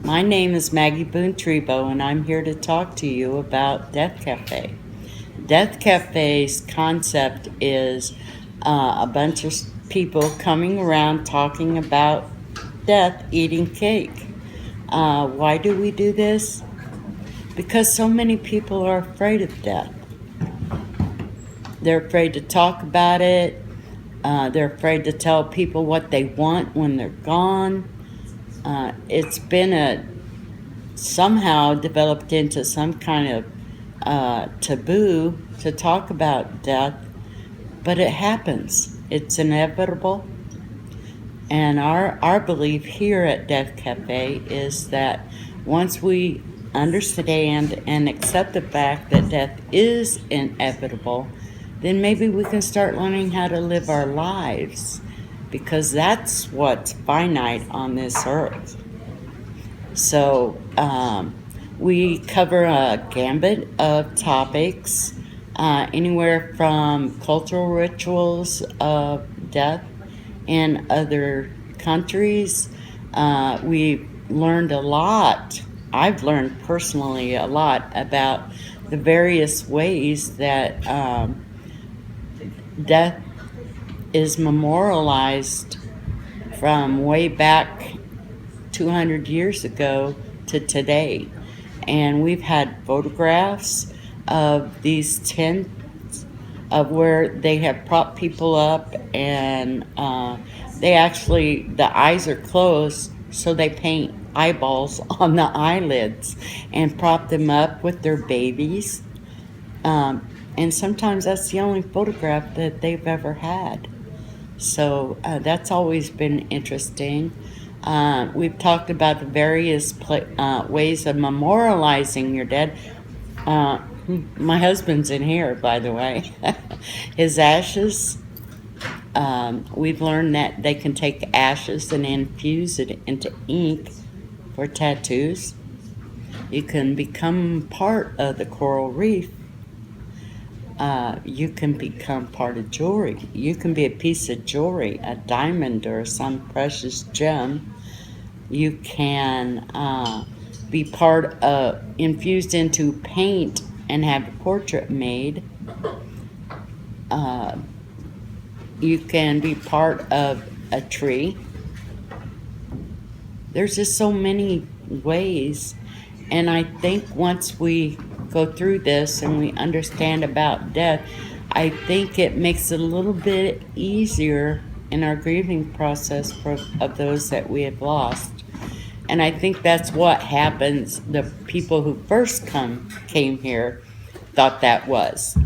My name is Maggie Boone-Trebo, and I'm here to talk to you about Death Cafe. Death Cafe's concept is a bunch of people coming around talking about death, eating cake. Why do we do this? Because so many people are afraid of death. They're afraid to talk about it. They're afraid to tell people what they want when they're gone. It's been somehow developed into some kind of taboo to talk about death, but it happens. It's inevitable. And our belief here at Death Cafe is that once we understand and accept the fact that death is inevitable, then maybe we can start learning how to live our lives, because that's what's finite on this earth. So we cover a gambit of topics, anywhere from cultural rituals of death in other countries. We've learned a lot. I've learned personally a lot about the various ways that death is memorialized from way back 200 years ago to today. And we've had photographs of these tents of where they have propped people up, and the eyes are closed, so they paint eyeballs on the eyelids and prop them up with their babies. And sometimes that's the only photograph that they've ever had. So that's always been interesting. We've talked about the various ways of memorializing your dead. My husband's in here, by the way. His ashes, we've learned that they can take ashes and infuse it into ink for tattoos. You can become part of the coral reef. You can become part of jewelry. You can be a piece of jewelry, a diamond or some precious gem. You can be part of, infused into paint and have a portrait made. You can be part of a tree. There's just so many ways. And I think once we go through this and we understand about death, I think it makes it a little bit easier in our grieving process of those that we have lost. And I think that's what happens. The people who first came here thought that was.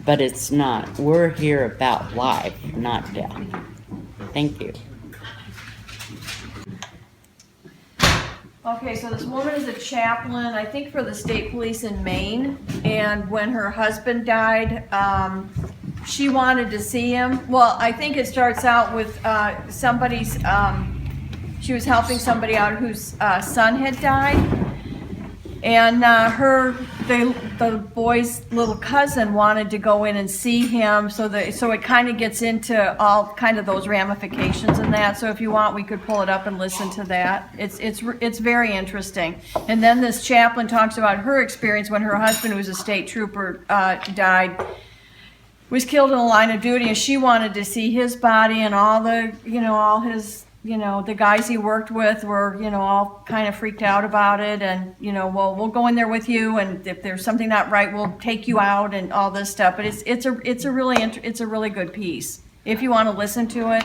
But it's not. We're here about life, not death. Thank you. Okay, so this woman is a chaplain, I think, for the state police in Maine. And when her husband died, she wanted to see him. Well, I think it starts out with she was helping somebody out whose son had died. And the boy's little cousin wanted to go in and see him, so it kind of gets into all kind of those ramifications and that. So if you want, we could pull it up and listen to that. It's very interesting. And then this chaplain talks about her experience when her husband, who was a state trooper, died, was killed in the line of duty, and she wanted to see his body, and all his the guys he worked with were, all kind of freaked out about it, and, well, we'll go in there with you, and if there's something not right, we'll take you out, and all this stuff. But it's a really good piece, if you want to listen to it.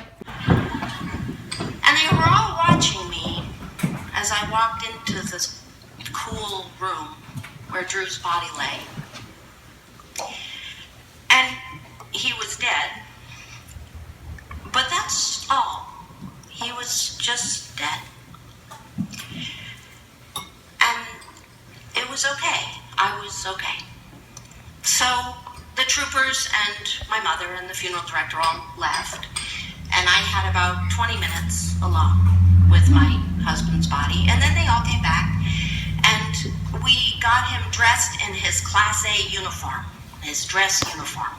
And they were all watching me as I walked into this cool room where Drew's body lay. And he was dead, but that's all. He was just dead. And it was okay. I was okay. So the troopers and my mother and the funeral director all left. And I had about 20 minutes alone with my husband's body. And then they all came back. And we got him dressed in his Class A uniform, his dress uniform.